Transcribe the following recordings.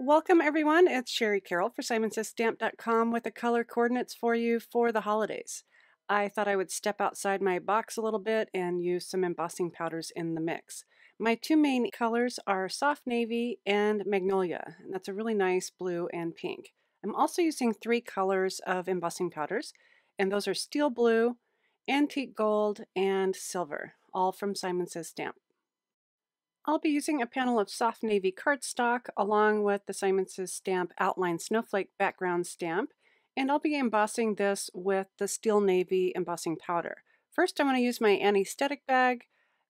Welcome everyone, it's Shari Carroll for SimonsStamp.com with the color coordinates for you for the holidays. I thought I would step outside my box a little bit and use some embossing powders in the mix. My two main colors are soft navy and magnolia, and that's a really nice blue and pink. I'm also using three colors of embossing powders, and those are steel blue, antique gold, and silver, all from Simon Says Stamp. I'll be using a panel of soft navy cardstock along with the Simon Says Stamp outline snowflake background stamp, and I'll be embossing this with the steel navy embossing powder. First I'm going to use my anesthetic bag,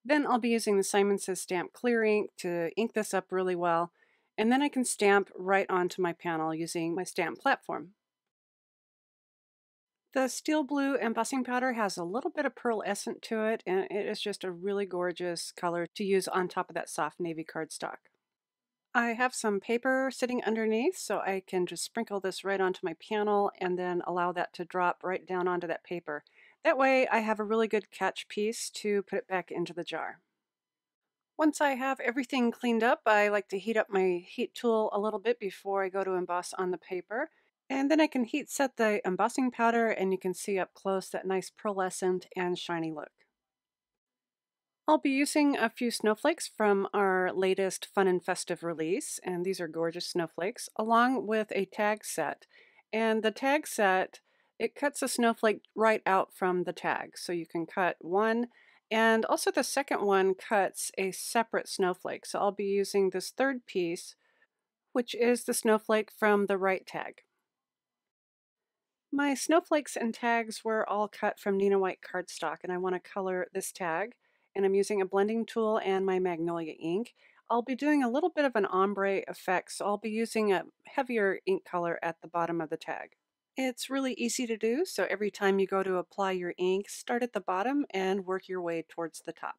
then I'll be using the Simon Says Stamp clear ink to ink this up really well, and then I can stamp right onto my panel using my stamp platform. The steel blue embossing powder has a little bit of pearlescent to it, and it is just a really gorgeous color to use on top of that soft navy cardstock. I have some paper sitting underneath, so I can just sprinkle this right onto my panel and then allow that to drop right down onto that paper. That way I have a really good catch piece to put it back into the jar. Once I have everything cleaned up, I like to heat up my heat tool a little bit before I go to emboss on the paper. And then I can heat set the embossing powder, and you can see up close that nice pearlescent and shiny look. I'll be using a few snowflakes from our latest Fun and Festive release, and these are gorgeous snowflakes, along with a tag set. And the tag set, it cuts a snowflake right out from the tag. So you can cut one, and also the second one cuts a separate snowflake. So I'll be using this third piece, which is the snowflake from the right tag. My snowflakes and tags were all cut from Nina White cardstock, and I want to color this tag, and I'm using a blending tool and my Magnolia ink. I'll be doing a little bit of an ombre effect, so I'll be using a heavier ink color at the bottom of the tag. It's really easy to do, so every time you go to apply your ink, start at the bottom and work your way towards the top.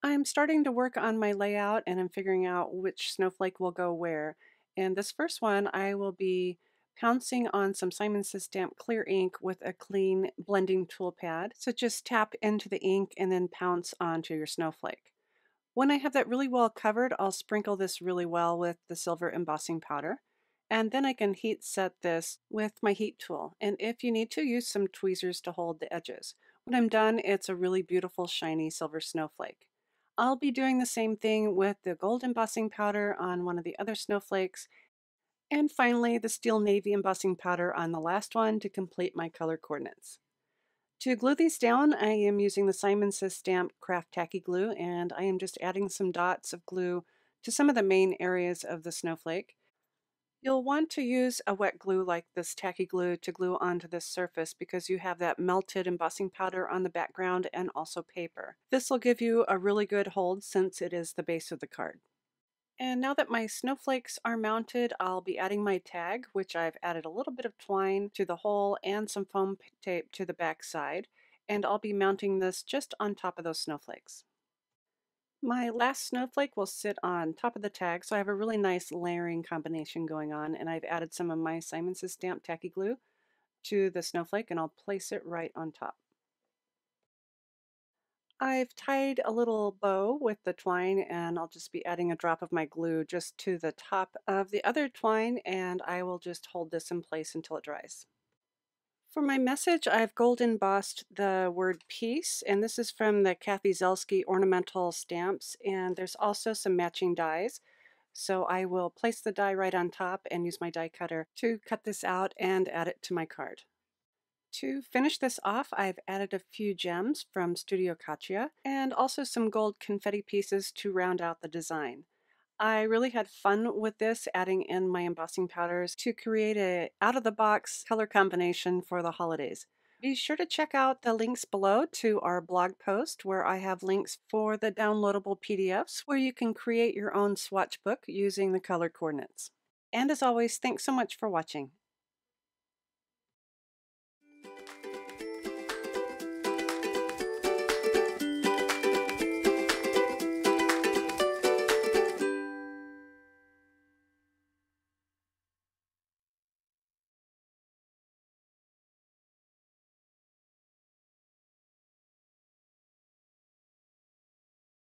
I'm starting to work on my layout, and I'm figuring out which snowflake will go where. And this first one, I will be pouncing on some Simon Says Stamp clear ink with a clean blending tool pad. So just tap into the ink and then pounce onto your snowflake. When I have that really well covered, I'll sprinkle this really well with the silver embossing powder. And then I can heat set this with my heat tool. And if you need to, use some tweezers to hold the edges. When I'm done, it's a really beautiful shiny silver snowflake. I'll be doing the same thing with the gold embossing powder on one of the other snowflakes, and finally the steel navy embossing powder on the last one to complete my color coordinates. To glue these down, I am using the Simon Says Stamp Craft Tacky Glue, and I am just adding some dots of glue to some of the main areas of the snowflake. You'll want to use a wet glue like this tacky glue to glue onto this surface because you have that melted embossing powder on the background and also paper. This will give you a really good hold since it is the base of the card. And now that my snowflakes are mounted, I'll be adding my tag, which I've added a little bit of twine to the hole and some foam tape to the back side, and I'll be mounting this just on top of those snowflakes. My last snowflake will sit on top of the tag, so I have a really nice layering combination going on, and I've added some of my Simon Says Stamp tacky glue to the snowflake, and I'll place it right on top. I've tied a little bow with the twine, and I'll just be adding a drop of my glue just to the top of the other twine, and I will just hold this in place until it dries. For my message, I've gold embossed the word peace, and this is from the Kathy Zelski ornamental stamps, and there's also some matching dies. So I will place the die right on top and use my die cutter to cut this out and add it to my card. To finish this off, I've added a few gems from Studio Katya and also some gold confetti pieces to round out the design. I really had fun with this, adding in my embossing powders to create a out-of-the-box color combination for the holidays. Be sure to check out the links below to our blog post where I have links for the downloadable PDFs where you can create your own swatch book using the color coordinates. And as always, thanks so much for watching.